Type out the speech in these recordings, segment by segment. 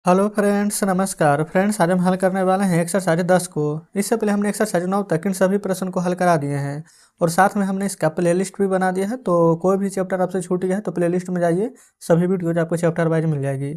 Hello friends, नमस्कार friends. आज हम हल करने वाले हैं एक्सरसाइज 10 को। इससे पहले हमने एक्सरसाइज 9 तक इन सभी प्रश्न को हल करा दिए हैं और साथ में हमने इसका प्लेलिस्ट भी बना दिया है। तो कोई भी चैप्टर आपसे छूट गया है तो प्लेलिस्ट में जाइए, सभी वीडियोज आपको चैप्टर वाइज मिल जाएगी।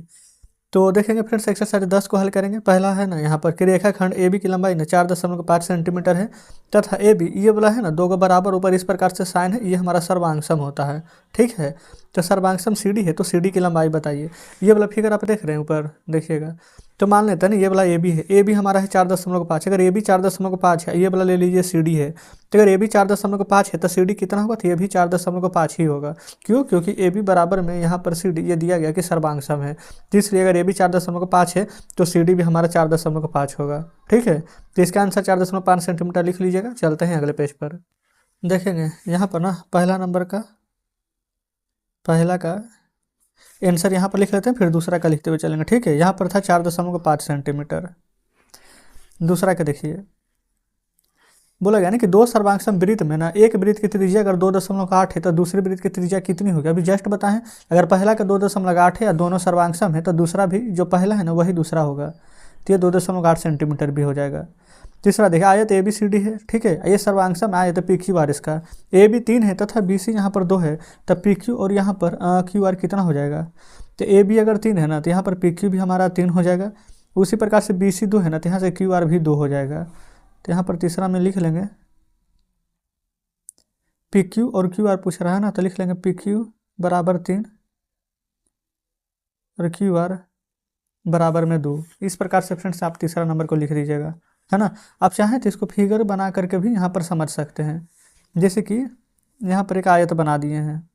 तो देखेंगे फ्रेंड्स, एक्सरसाइज 10 को हल करेंगे। पहला है ना, यहाँ पर कि रेखाखंड ए बी की लंबाई ना 4.5 सेंटीमीटर है तथा ए बी ये वाला है ना 2 को बराबर ऊपर इस प्रकार से साइन है, ये हमारा सर्वांगसम होता है। ठीक है, तो सर्वांगसम सी डी है तो सी डी की लंबाई बताइए। ये वाला फिगर आप देख रहे हैं ऊपर, देखिएगा। तो मान लेते हैं ना ये वाला ए बी है, ए बी हमारा है 4.5। अगर ए बी 4.5 है, ये वाला ले लीजिए सी डी है। तो अगर ए बी 4.5 है तो सी डी कितना होगा, तो ये भी 4.5 ही होगा। क्यों? क्योंकि ए बी बराबर में यहाँ पर सी डी ये दिया गया कि सर्वांगसम है, इसलिए अगर ए बी 4.5 है तो सी डी भी हमारा 4.5 होगा। ठीक है, तो इसका आंसर 4.5 सेंटीमीटर लिख लीजिएगा। चलते हैं अगले पेज पर। देखेंगे यहाँ पर ना पहला का आंसर यहाँ पर लिख लेते हैं, फिर दूसरा का लिखते हुए चलेंगे। ठीक है, यहाँ पर था 4.5 सेंटीमीटर। दूसरा का देखिए, बोला गया ना कि दो सर्वांगसम वृत्त में ना एक वृत्त की त्रिज्या अगर 2.8 है तो दूसरी वृत्त की त्रिज्या कितनी होगी। अभी जस्ट बताएं, अगर पहला का 2.8 है या दोनों सर्वांगसम है तो दूसरा भी जो पहला है ना वही दूसरा होगा, तो ये 2.8 सेंटीमीटर भी हो जाएगा। तीसरा देखिए, आयत ए बी सी डी है। ठीक है, ये सर्वांगसम आयत पी क्यू आर, इसका ए बी 3 है तथा बी सी यहाँ पर 2 है, तब पी क्यू और यहाँ पर क्यू आर कितना हो जाएगा। तो ए बी अगर 3 है ना तो यहाँ पर पी क्यू भी हमारा 3 हो जाएगा। उसी प्रकार से बी सी 2 है ना तो यहाँ से क्यू आर भी 2 हो जाएगा। तो यहाँ पर तीसरा में लिख लेंगे पी क्यू और क्यू आर पूछ रहा है ना, तो लिख लेंगे पी क्यू बराबर 3 और क्यू आर बराबर में 2। इस प्रकार से फ्रेंड्स आप तीसरा नंबर को लिख दीजिएगा, है ना। आप चाहें तो इसको फिगर बना करके भी यहाँ पर समझ सकते हैं, जैसे कि यहाँ पर एक आयत बना दिए हैं।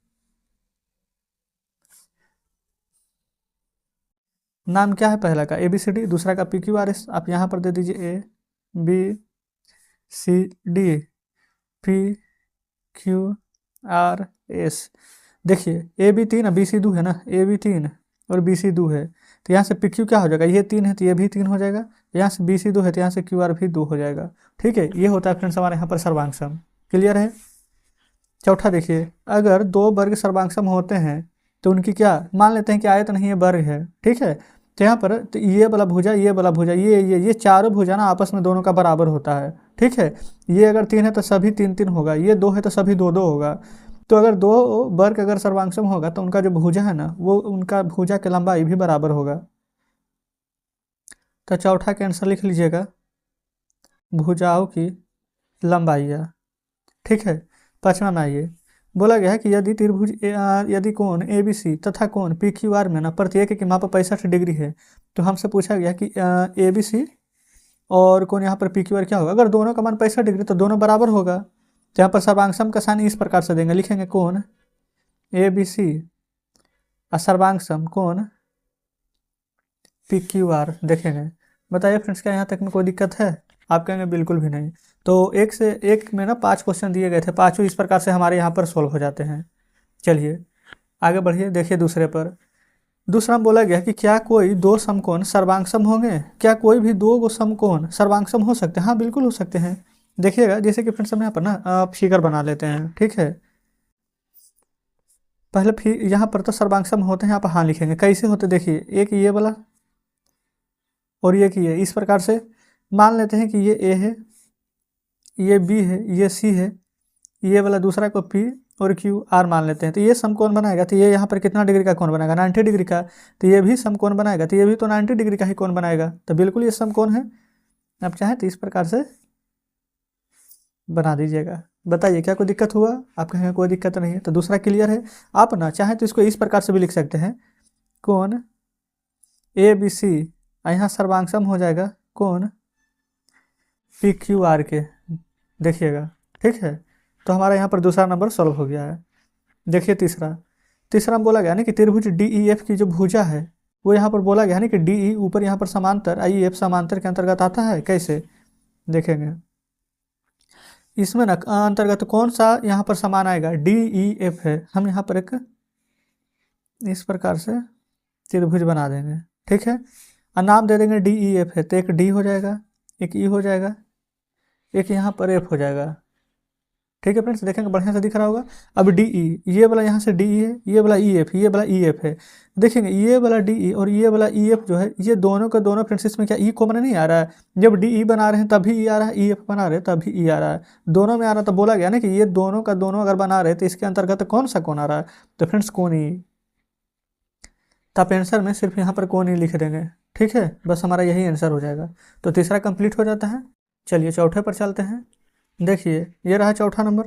नाम क्या है पहला का ए बी सी डी, दूसरा का पी क्यू आर एस। आप यहाँ पर दे दीजिए A B C D P Q R S. देखिए ए बी 3 बी सी 2 है ना, ए बी 3 और बी सी 2 है, तो यहाँ से पी क्यू क्या हो जाएगा, ये 3 है तो ये भी 3 हो जाएगा। यहाँ से बी सी 2 है तो यहाँ से क्यू आर भी 2 हो जाएगा। ठीक है, ये होता है फ्रेंड्स हमारे यहाँ पर सर्वांगसम। क्लियर है। चौथा देखिए, अगर दो वर्ग सर्वांगसम होते हैं तो उनकी क्या, मान लेते हैं कि आयत नहीं है वर्ग है। ठीक है, तो यहाँ पर तो ये वाला भुजा ये वाला भुजा ये चारों भुजा ना आपस में दोनों का बराबर होता है। ठीक है, ये अगर 3 है तो सभी 3 3 होगा, ये 2 है तो सभी 2 2 होगा। तो अगर दो वर्ग अगर सर्वांगसम होगा तो उनका जो भुजा है ना वो उनका भुजा की लंबाई भी बराबर होगा। तो चौथा का आंसर लिख लीजिएगा भुजाओं की लंबाइयाँ। ठीक है, पाँचवा में आइए, बोला गया है कि यदि त्रिभुज यदि कोण ए बी सी तथा कोण पी क्यू आर में ना प्रत्येक की माप 65 डिग्री है, तो हमसे पूछा गया कि ए बी सी और कोण यहाँ पर पी क्यू आर क्या होगा। अगर दोनों का मान 65 डिग्री तो दोनों बराबर होगा। तो यहाँ पर सर्वांगसम का साइन इस प्रकार से देंगे, लिखेंगे कोण ए बी सी और सर्वांगसम कोण पी क्यू आर। देखेंगे, बताइए फ्रेंड्स क्या यहाँ तक में कोई दिक्कत है। आप कहेंगे बिल्कुल भी नहीं। तो एक से एक में ना 5 क्वेश्चन दिए गए थे, पाँचों इस प्रकार से हमारे यहाँ पर सोल्व हो जाते हैं। चलिए आगे बढ़िए, देखिए दूसरे पर। दूसरा में बोला गया कि क्या कोई दो समकोण सर्वांगसम होंगे। क्या कोई भी दो समकोण सर्वांगसम हो सकते हैं। हाँ बिल्कुल हो सकते हैं। देखिएगा, जैसे कि फ्रेंड्स हम यहाँ पर ना फिगर बना लेते हैं। ठीक है, पहले फिर यहाँ पर तो सर्वांगसम होते हैं, यहाँ पर हाँ लिखेंगे। कैसे होते देखिए, एक ये वाला और ये की है, इस प्रकार से मान लेते हैं कि ये ए है, ये बी है, ये सी है, ये वाला दूसरा को पी और क्यू आर मान लेते हैं। तो ये समकोण बनाएगा, तो ये यहाँ पर कितना डिग्री का कोण बनाएगा, 90 डिग्री का। तो ये भी समकोण बनाएगा, तो ये भी तो 90 डिग्री का ही कोण बनाएगा। तो बिल्कुल ये समकोण है। आप चाहें तो इस प्रकार से बना दीजिएगा। बताइए क्या कोई दिक्कत हुआ। आप कहेंगे कोई दिक्कत नहीं है, तो दूसरा क्लियर है। आप ना चाहें तो इसको इस प्रकार से भी लिख सकते हैं, कोण ए बी सी यहाँ सर्वांगसम हो जाएगा कोण पी क्यू आर के। देखिएगा, ठीक है। तो हमारा यहाँ पर दूसरा नंबर सॉल्व हो गया है। देखिए तीसरा में बोला गया ना कि त्रिभुज डी ई एफ की जो भुजा है वो यहाँ पर बोला गया है ना कि डी ई ऊपर यहाँ पर समांतर, आई एफ समांतर के अंतर्गत आता है। कैसे देखेंगे, इसमें ना अंतर्गत कौन सा यहाँ पर समान आएगा, डी ई एफ है। हम यहाँ पर एक इस प्रकार से त्रिभुज बना देंगे। ठीक है, और नाम दे देंगे डी ई एफ है, तो एक डी हो जाएगा, एक ई हो जाएगा, एक यहाँ पर एफ हो जाएगा। ठीक है फ्रेंड्स, देखेंगे बढ़िया से दिख रहा होगा। अब डी ई, ये वाला यहाँ से डी ई है, ये वाला ई एफ, ये वाला ई एफ है। देखेंगे ये वाला डी ई और ये वाला ई एफ जो है, ये दोनों का दोनों फ्रेंड्स इसमें क्या ई कॉमन नहीं आ रहा है। जब डी ई बना रहे हैं तभी ई आ रहा है, ई एफ बना रहे हैं तभी ई आ रहा है, दोनों में आ रहा है। तो बोला गया ना कि ये दोनों का दोनों अगर बना रहे तो इसके अंतर्गत कौन सा कौन आ रहा है, तो फ्रेंड्स कौन ई। तो आप आंसर में सिर्फ यहाँ पर कौन ई लिख देंगे, ठीक है, बस हमारा यही आंसर हो जाएगा। तो तीसरा कंप्लीट हो जाता है। चलिए चौथे पर चलते हैं। देखिए ये रहा चौथा नंबर।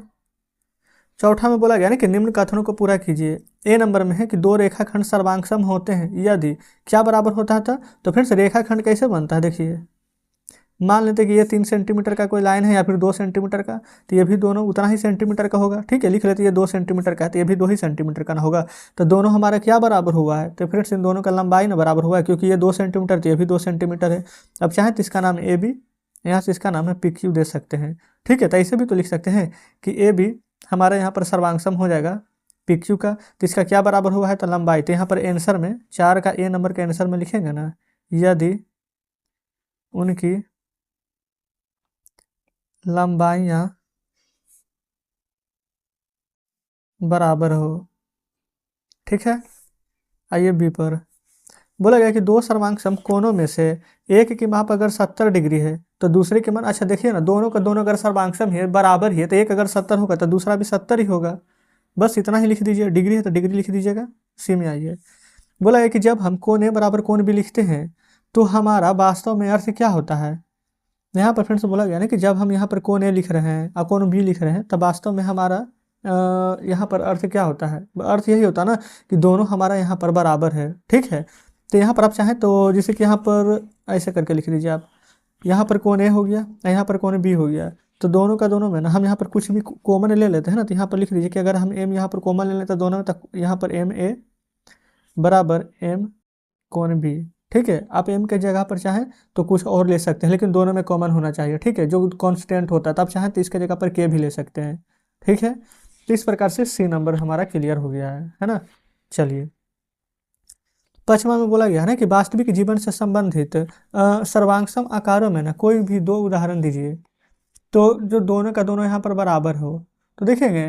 चौथा में बोला गया ना कि निम्न कथनों को पूरा कीजिए। ए नंबर में है कि दो रेखाखंड सर्वांगसम होते हैं यदि क्या बराबर होता था। तो फ्रेंड्स रेखाखंड कैसे बनता है, देखिए मान लेते हैं कि ये 3 सेंटीमीटर का कोई लाइन है या फिर 2 सेंटीमीटर का, तो ये भी दोनों उतना ही सेंटीमीटर का होगा, ठीक है। लिख लेते ये 2 सेंटीमीटर का है तो ये भी 2 ही सेंटीमीटर का ना होगा। तो दोनों हमारा क्या बराबर हुआ है, तो फ्रेंड्स इन दोनों का लंबाई ना बराबर हुआ है, क्योंकि ये 2 सेंटीमीटर तो ये भी 2 सेंटीमीटर है। अब चाहे तो इसका नाम ए बी, यहाँ से इसका नाम है पी क्यू दे सकते हैं, ठीक है। तो ऐसे भी तो लिख सकते हैं कि ए बी हमारा यहाँ पर सर्वांगसम हो जाएगा पी क्यू का, तो इसका क्या बराबर हुआ है, तो लंबाई। तो यहाँ पर आंसर में 4 का ए नंबर के आंसर में लिखेंगे ना, यदि उनकी लंबाइयाँ बराबर हो, ठीक है। आइए बी पर बोला गया कि दो सर्वांगसम कोणों में से एक की माप अगर 70 डिग्री है तो दूसरे की मान, अच्छा देखिए ना, दोनों का दोनों अगर सर्वांगसम है बराबर ही है तो एक अगर 70 होगा तो दूसरा भी 70 ही होगा, बस इतना ही लिख दीजिए। डिग्री है तो डिग्री लिख दीजिएगा। सी में आइए। बोला गया कि जब हम कोण ए बराबर कोण बी लिखते हैं तो हमारा वास्तव में अर्थ क्या होता है। यहाँ पर फ्रेंड्स बोला गया ना कि जब हम यहाँ पर कोण ए लिख रहे हैं और कोण बी लिख रहे हैं तब वास्तव में हमारा यहाँ पर अर्थ क्या होता है, अर्थ यही होता है ना कि दोनों हमारा यहाँ पर बराबर है, ठीक है। तो यहाँ पर आप चाहें तो जैसे कि यहाँ पर ऐसे करके लिख लीजिए आप, यहाँ पर कोण ए हो गया, यहाँ पर कोण बी हो गया, तो दोनों का दोनों में ना हम यहाँ पर कुछ भी कॉमन ले लेते हैं ना, तो यहाँ पर लिख लीजिए कि अगर हम एम यहाँ पर कॉमन ले लेते हैं दोनों में, तक यहाँ पर एम ए बराबर एम कोण बी, ठीक है। आप एम के जगह पर चाहें तो कुछ और ले सकते हैं, लेकिन दोनों में कॉमन होना चाहिए, ठीक है, जो कांस्टेंट होता है। तो आप चाहें तो इसके जगह पर के भी ले सकते हैं, ठीक है। तो इस प्रकार से सी नंबर हमारा क्लियर हो गया है ना। चलिए पांचवा में बोला गया है ना कि वास्तविक जीवन से संबंधित सर्वांगसम आकारों में ना कोई भी 2 उदाहरण दीजिए तो जो दोनों का दोनों यहाँ पर बराबर हो। तो देखेंगे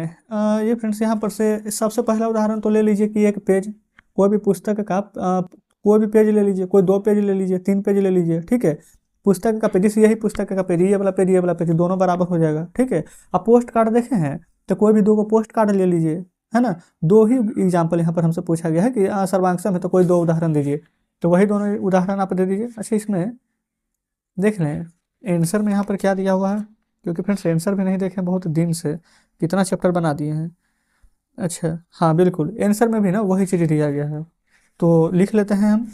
ये फ्रेंड्स यहाँ पर से सबसे पहला उदाहरण तो ले लीजिए कि एक पेज, कोई भी पुस्तक का कोई भी पेज ले लीजिए, कोई 2 पेज ले लीजिए, 3 पेज ले लीजिए, ठीक है। पुस्तक का पेज, जैसे यही पुस्तक का पेज, ये वाला पेज, ये वाला पेज, दोनों बराबर हो जाएगा, ठीक है। अब पोस्ट कार्ड देखे हैं तो कोई भी 2 को पोस्ट कार्ड ले लीजिए, है ना। 2 ही एग्जाम्पल यहाँ पर हमसे पूछा गया है कि सर्वांगसम है तो कोई 2 उदाहरण दीजिए, तो वही दोनों उदाहरण आप दे दीजिए। अच्छा इसमें देख लें आंसर में यहाँ पर क्या दिया हुआ है, क्योंकि फ्रेंड्स आंसर भी नहीं देखे बहुत दिन से, कितना चैप्टर बना दिए हैं। अच्छा हाँ बिल्कुल, आंसर में भी ना वही चीज़ दिया गया है, तो लिख लेते हैं हम।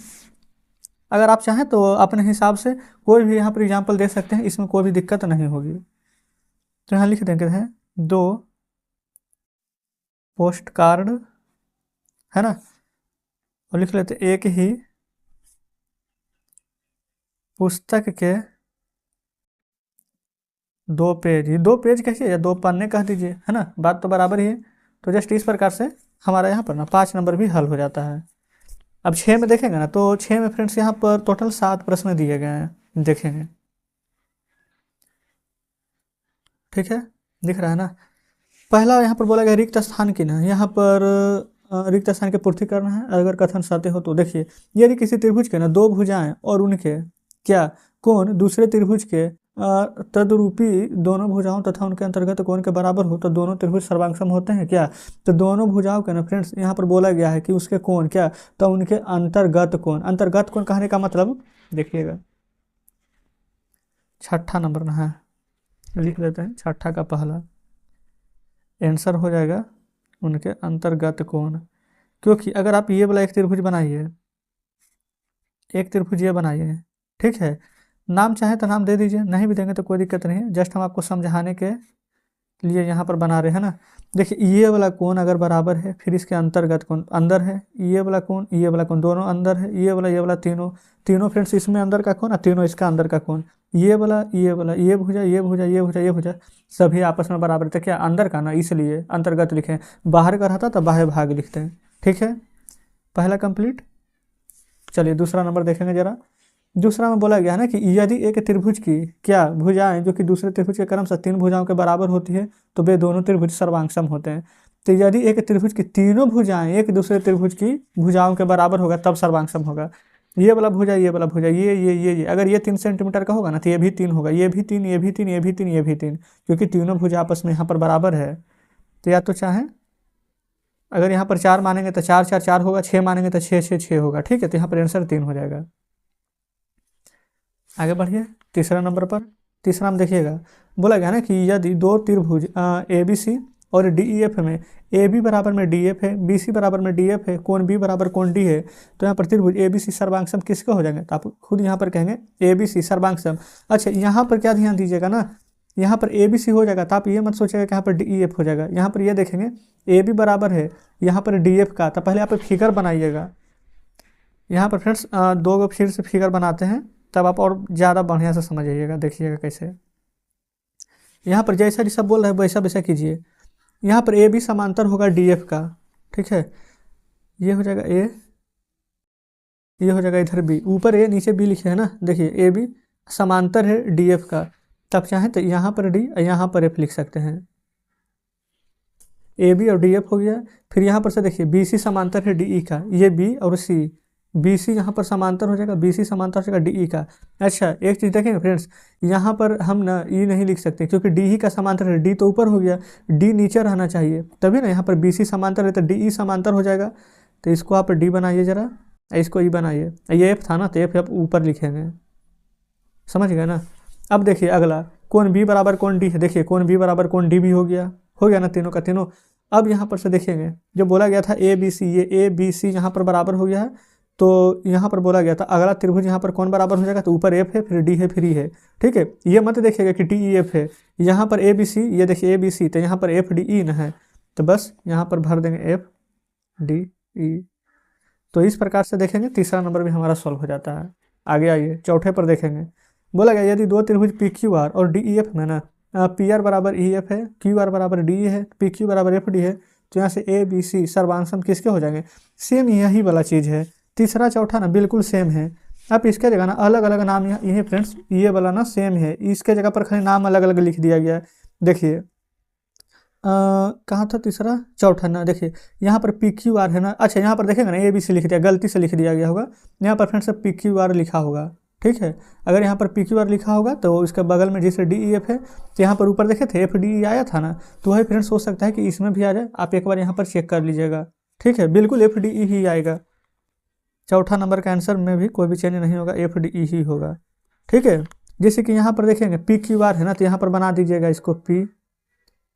अगर आप चाहें तो अपने हिसाब से कोई भी यहाँ पर एग्जाम्पल दे सकते हैं, इसमें कोई भी दिक्कत नहीं होगी। तो यहाँ लिख देंगे हैं 2 पोस्ट कार्ड, है ना, और लिख लेते एक ही पुस्तक के 2 पेज, ये 2 पेज कैसे या 2 पन्ने कह दीजिए, है ना, बात तो बराबर ही है। तो जस्ट इस प्रकार से हमारा यहाँ पर ना 5 नंबर भी हल हो जाता है। अब 6 में देखेंगे ना, तो 6 में फ्रेंड्स यहाँ पर टोटल 7 प्रश्न दिए गए हैं, देखेंगे, ठीक है, दिख रहा है ना। पहला यहाँ पर बोला गया रिक्त स्थान की ना, यहाँ पर रिक्त स्थान की पूर्ति करना है अगर कथन सत्य हो तो। देखिए यदि किसी त्रिभुज के ना 2 भुजाएं और उनके क्या कोण दूसरे त्रिभुज के तद्रूपी दोनों भुजाओं तथा उनके अंतर्गत कोण के बराबर हो तो दोनों त्रिभुज सर्वांगसम होते हैं क्या। तो दोनों भुजाओं के ना फ्रेंड्स यहाँ पर बोला गया है कि उसके कोण क्या, तो उनके अंतर्गत कोण, अंतर्गत कोण कहने का मतलब देखिएगा छठा नंबर ना है, लिख लेते हैं छठा का पहला आंसर हो जाएगा उनके अंतर्गत कोण। क्योंकि अगर आप ये वाला एक त्रिभुज बनाइए, एक त्रिभुज ये बनाइए, ठीक है, नाम चाहे तो नाम दे दीजिए, नहीं भी देंगे तो कोई दिक्कत नहीं है, जस्ट हम आपको समझाने के लिए यहाँ पर बना रहे हैं ना। देखिए ये वाला कोण अगर बराबर है फिर इसके अंतर्गत कोण अंदर है, ये वाला कोण दोनों अंदर है, ये वाला तीनों फ्रेंड्स इसमें अंदर का कोण और तीनों इसका अंदर का कोण, ये भुजा सभी आपस में बराबर थे क्या, अंदर का ना, इसलिए अंतर्गत लिखें। बाहर का रहता तो बाह्य भाग लिखते हैं, ठीक है। पहला कंप्लीट। चलिए दूसरा नंबर देखेंगे जरा। दूसरा में बोला गया है ना कि यदि एक त्रिभुज की क्या भुजाएं जो कि दूसरे त्रिभुज के क्रम से 3 भुजाओं के बराबर होती है तो वे दोनों त्रिभुज सर्वांग होते हैं। तो यदि एक त्रिभुज की तीनों भुजाएं एक दूसरे त्रिभुज की भुजाओं के बराबर होगा तब सर्वांग होगा। ये वाला भुजा, ये वाला भुजा, ये अगर ये 3 सेंटीमीटर का होगा ना तो ये भी 3 होगा, ये भी 3, ये भी 3, ये भी 3, ये भी 3, क्योंकि तीनों भुजा आपस में यहाँ पर बराबर है। तो या तो चाहे अगर यहाँ पर 4 मानेंगे तो 4 4 4 होगा, 6 मानेंगे तो 6 6 6 होगा। ठीक है, तो यहाँ पर आंसर 3 हो जाएगा। आगे बढ़िए तीसरा नंबर पर। तीसरा हम देखिएगा, बोला गया ना कि यदि दो त्रिभुज ए बी सी और डी ई एफ में ए बी बराबर में डी एफ है, बी सी बराबर में डी एफ है, कोण बी बराबर कोण डी है, तो यहाँ पर त्रिभुज ए बी सी सर्वांग किसके हो जाएंगे? तो आप खुद यहाँ पर कहेंगे ए बी सी सर्वांग। अच्छा, यहाँ पर क्या ध्यान दीजिएगा ना, यहाँ पर ए बी सी हो जाएगा तो आप ये मत सोचिएगा कि यहाँ पर डी ई एफ हो जाएगा। यहाँ पर ये देखेंगे ए बी बराबर है यहाँ पर डी एफ का, तो पहले आप फिगर बनाइएगा। यहाँ पर फ्रेंड्स दो फिर से फिगर बनाते हैं तब आप और ज़्यादा बढ़िया से समझ आइएगा। देखिएगा कैसे, यहाँ पर जैसा सब बोल रहे हैं वैसा वैसा कीजिए। यहाँ पर ए बी समांतर होगा डी एफ का, ठीक है, ये हो जाएगा ए, ये हो जाएगा इधर बी, ऊपर ए नीचे बी लिखे हैं ना। देखिए ए बी समांतर है डी एफ का, तब चाहें तो यहाँ पर डी और यहाँ पर एफ लिख सकते हैं। ए बी और डी एफ हो गया। फिर यहाँ पर से देखिए बी सी समांतर है डी ई का, ये बी और सी, बी सी यहाँ पर समांतर हो जाएगा, बी सी समांतर हो जाएगा डी ई का। अच्छा, एक चीज़ देखेंगे फ्रेंड्स, यहाँ पर हम ना ई नहीं लिख सकते क्योंकि डी ही का समांतर है, डी तो ऊपर हो गया, डी नीचे रहना चाहिए, तभी ना यहाँ पर बी सी समांतर है तो डी ई समांतर हो जाएगा। तो इसको आप डी बनाइए जरा, इसको ई बनाइए। ये एफ था ना तो एफ आप ऊपर लिखेंगे, समझ गए ना। अब देखिए अगला, कोण बी बराबर कोण डी है। देखिए कोण बी बराबर कोण डी भी हो गया ना तीनों का तीनों। अब यहाँ पर से देखेंगे जो बोला गया था ए बी सी, ये ए बी सी यहाँ पर बराबर हो गया है। तो यहाँ पर बोला गया था अगला त्रिभुज यहाँ पर कौन बराबर हो जाएगा? तो ऊपर एफ है, फिर डी है, फिर ई है। ठीक है, ये मत देखिएगा कि टी ई एफ है, यहाँ पर ए बी सी, ये देखिए ए बी सी, तो यहाँ पर एफ डी ई न है, तो बस यहाँ पर भर देंगे एफ डी ई। तो इस प्रकार से देखेंगे तीसरा नंबर भी हमारा सॉल्व हो जाता है। आगे आइए चौथे पर देखेंगे, बोला गया यदि दो त्रिभुज पी क्यू आर और डी ई एफ में ना पी आर बराबर ई एफ है, क्यू आर बराबर डी ई है, पी क्यू बराबर एफ डी है, तो यहाँ से ए बी सी सर्वांग किसके हो जाएंगे? सेम यही वाला चीज़ है, तीसरा चौथा ना बिल्कुल सेम है। अब इसके जगह ना अलग अलग नाम ये फ्रेंड्स, ये वाला ना सेम है, इसके जगह पर खाली नाम अलग अलग लिख दिया गया है। देखिए कहाँ था तीसरा चौथा ना, देखिए यहाँ पर पी क्यू आर है ना। अच्छा, यहाँ पर देखेंगे ना ए बी सी लिख दिया, गलती से लिख दिया गया होगा, यहाँ पर फ्रेंड्स पी क्यू आर लिखा होगा। ठीक है, अगर यहाँ पर पी क्यू आर लिखा होगा तो इसके बगल में जैसे डी ई एफ है, तो यहाँ पर ऊपर देखे थे एफ डी ई आया था ना, तो वही फ्रेंड्स हो सकता है कि इसमें भी आ जाए। आप एक बार यहाँ पर चेक कर लीजिएगा। ठीक है, बिल्कुल एफ डी ई ही आएगा, चौथा नंबर का आंसर में भी कोई भी चेंज नहीं होगा, एफ डी ई ही होगा। ठीक है, जैसे कि यहाँ पर देखेंगे पी क्यू आर है ना, तो यहाँ पर बना दीजिएगा इसको पी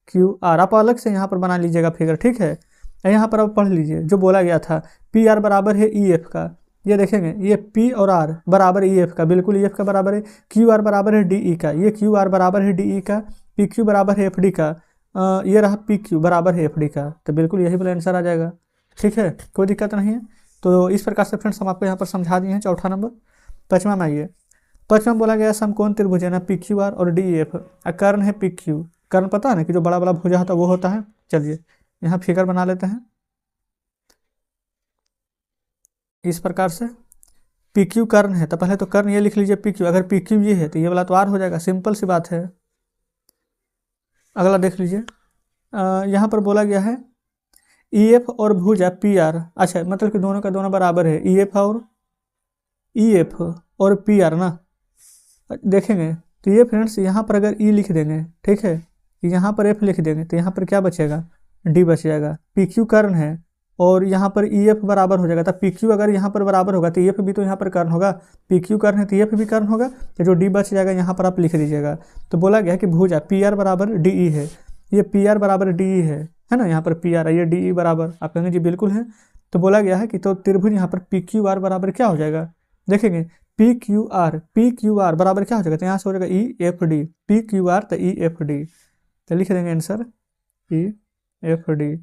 क्यू आर, आप अलग से यहाँ पर बना लीजिएगा फिगर। ठीक है, यहाँ पर आप पढ़ लीजिए जो बोला गया था, पी आर बराबर है ई एफ का, ये देखेंगे ये पी और आर बराबर ई एफ का, बिल्कुल ई एफ का बराबर है। क्यू आर बराबर है डी ई का, ये क्यू आर बराबर है डी ई का, पी क्यू बराबर है एफ डी का, ये रहा पी क्यू बराबर है एफ डी का, तो बिल्कुल यही वाला आंसर आ जाएगा। ठीक है, कोई दिक्कत नहीं है। तो इस प्रकार से फ्रेंड्स हम आपको यहाँ पर समझा दिए हैं चौथा नंबर। पाँचवा में आइए, पाँचवा बोला गया समकोण त्रिभुज है ना पी क्यू आर और डी ई एफ, कर्ण है पी क्यू, कर्ण पता है ना कि जो बड़ा बड़ा भुजा होता है वो होता है। चलिए यहाँ फिगर बना लेते हैं इस प्रकार से, पी क्यू कर्ण है तो पहले तो कर्ण ये लिख लीजिए पी क्यू, अगर पी क्यू ये है तो ये वाला तो आर हो जाएगा, सिंपल सी बात है। अगला देख लीजिए, यहाँ पर बोला गया है ई एफ और भुजा पी आर, अच्छा मतलब कि दोनों का दोनों बराबर है, ई एफ और पी आर ना। देखेंगे तो ये फ्रेंड्स यहाँ पर अगर ई लिख देंगे, ठीक है, यहाँ पर एफ लिख देंगे तो यहाँ पर क्या बचेगा? डी बच जाएगा। पी क्यू कर्ण है और यहाँ पर ई एफ बराबर हो जाएगा, तो पी क्यू अगर यहाँ पर बराबर होगा तो ई एफ भी तो यहाँ पर कर्ण होगा, पी क्यू कर्ण है तो ई एफ भी कर्ण होगा, तो जो डी बच जाएगा यहाँ पर आप लिख दीजिएगा। तो बोला गया कि भुजा पी आर बराबर डी ई है, ये पी आर बराबर डी ई है ना, यहाँ पर पी आर है, ये डी ई बराबर, आप कहेंगे जी बिल्कुल है। तो बोला गया है कि तो त्रिभुज यहाँ पर पी क्यू आर बराबर क्या हो जाएगा? देखेंगे पी क्यू आर बराबर क्या हो जाएगा? तो यहाँ से हो जाएगा E F D, P Q are तो ई एफ डी, तो लिख देंगे आंसर ई एफ डी।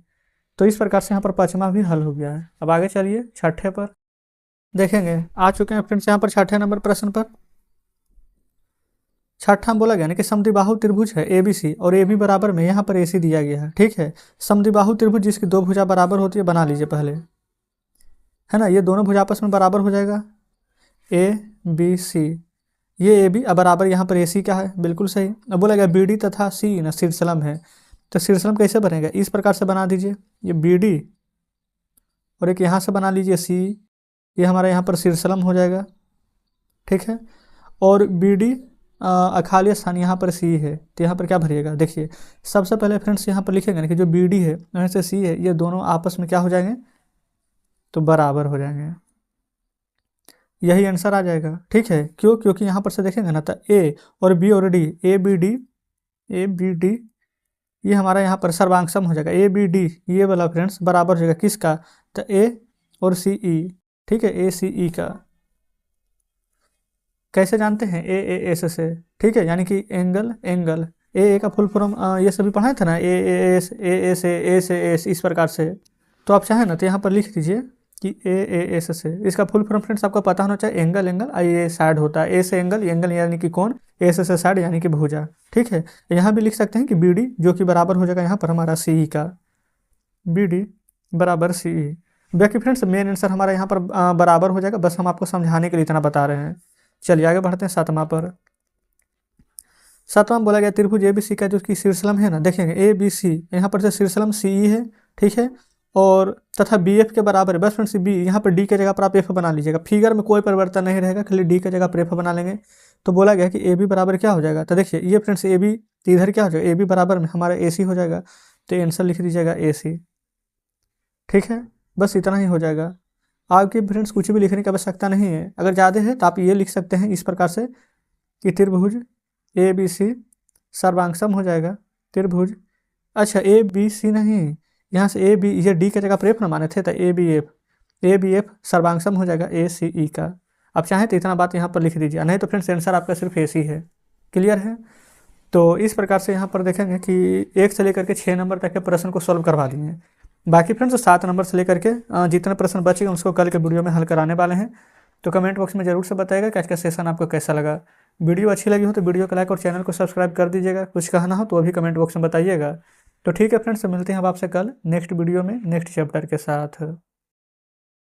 तो इस प्रकार से यहाँ पर पाँचवा भी हल हो गया है। अब आगे चलिए छठे पर देखेंगे, आ चुके हैं फ्रेंड्स यहाँ पर छठे नंबर प्रश्न पर। छठा बोला गया ना कि समद्विबाहु त्रिभुज है ए बी सी और ए बी बराबर में यहाँ पर ए सी दिया गया है। ठीक है, समद्विबाहु त्रिभुज जिसकी दो भुजा बराबर होती है, बना लीजिए पहले, है ना, ये दोनों भुजा आपस में बराबर हो जाएगा। ए बी सी, ये ए बी बराबर यहाँ पर ए सी क्या है, बिल्कुल सही। अब बोला गया बी डी तथा सी ना शीर्षलम है, तो शीर्षलम कैसे बनेगा, इस प्रकार से बना दीजिए, ये बी डी और एक यहाँ से बना लीजिए सी, ये हमारा यहाँ पर शीर्षलम हो जाएगा, ठीक है। और बी डी खाली स्थान यहाँ पर सी है, तो यहाँ पर क्या भरिएगा, देखिए सबसे पहले फ्रेंड्स यहाँ पर लिखेंगे ना कि जो बी डी है यहाँ से सी है, ये दोनों आपस में क्या हो जाएंगे, तो बराबर हो जाएंगे, यही आंसर आ जाएगा, ठीक है। क्यों, क्योंकि यहाँ पर से देखेंगे ना तो ए और बी और डी, ए बी डी ये हमारा यहाँ पर सर्वांगसम हो जाएगा, ए बी डी ये वाला फ्रेंड्स बराबर हो जाएगा किसका, तो ए और सी ई, ठीक है, ए सी ई का। कैसे जानते हैं, ए एस से, ठीक है, यानी कि एंगल ए का फुल फॉर्म ये सभी पढ़ाए थे ना, ए एस एस इस प्रकार से। तो आप चाहें ना तो यहाँ पर लिख दीजिए कि ए एस से, इसका फुल फॉर्म फ्रेंड्स आपको पता होना चाहिए, एंगल आई ए साइड होता है, ए से एंगल यानी कि कोण, एस से साइड यानी कि भुजा, ठीक है। यहाँ भी लिख सकते हैं कि बी डी जो कि बराबर हो जाएगा यहाँ पर हमारा सी ई का, बी डी बराबर सी ई। बाकी फ्रेंड्स मेन आंसर हमारा यहाँ पर बराबर हो जाएगा, बस हम आपको समझाने के लिए इतना बता रहे हैं। चलिए आगे बढ़ते हैं सातवां पर। सातवां बोला गया त्रिभुज ए बी सी का जो कि शीर्षलम है ना, देखेंगे ए बी सी यहाँ पर से शीर्षलम सी ई है, ठीक है, और तथा बी एफ के बराबर है, बस फ्रेंड्स बी यहाँ पर डी के जगह पर आप एफ बना लीजिएगा, फिगर में कोई परिवर्तन नहीं रहेगा, खाली डी के जगह पर एफ बना लेंगे। तो बोला गया कि ए बी बराबर क्या हो जाएगा, तो देखिए ये फ्रेंड्स ए बी इधर क्या हो जाएगा, ए बी बराबर में हमारा ए सी हो जाएगा, तो आंसर लिख दीजिएगा ए सी, ठीक है, बस इतना ही हो जाएगा। आपके फ्रेंड्स कुछ भी लिखने की आवश्यकता नहीं है, अगर ज़्यादा है तो आप ये लिख सकते हैं इस प्रकार से कि त्रिभुज ए बी सी सर्वांगसम हो जाएगा, त्रिभुज, अच्छा ए बी सी नहीं, यहाँ से ए बी, ये डी के जगह पर एफ ना माने थे, तो ए बी एफ सर्वांगसम हो जाएगा ए सी ई का। आप चाहें तो इतना बात यहाँ पर लिख दीजिए, नहीं तो फ्रेंड्स आंसर आपका सिर्फ ए सी है, क्लियर है। तो इस प्रकार से यहाँ पर देखेंगे कि 1 से लेकर के 6 नंबर तक के प्रश्न को सॉल्व करवा दिए हैं। बाकी फ्रेंड्स 7 नंबर से लेकर के जितने प्रश्न बचेंगे उसको कल के वीडियो में हल कराने वाले हैं। तो कमेंट बॉक्स में जरूर से बताइएगा कि आज का सेशन आपको कैसा लगा। वीडियो अच्छी लगी हो तो वीडियो को लाइक और चैनल को सब्सक्राइब कर दीजिएगा। कुछ कहना हो तो अभी कमेंट बॉक्स में बताइएगा। तो ठीक है फ्रेंड्स, मिलते हैं अब आपसे कल नेक्स्ट वीडियो में नेक्स्ट चैप्टर के साथ।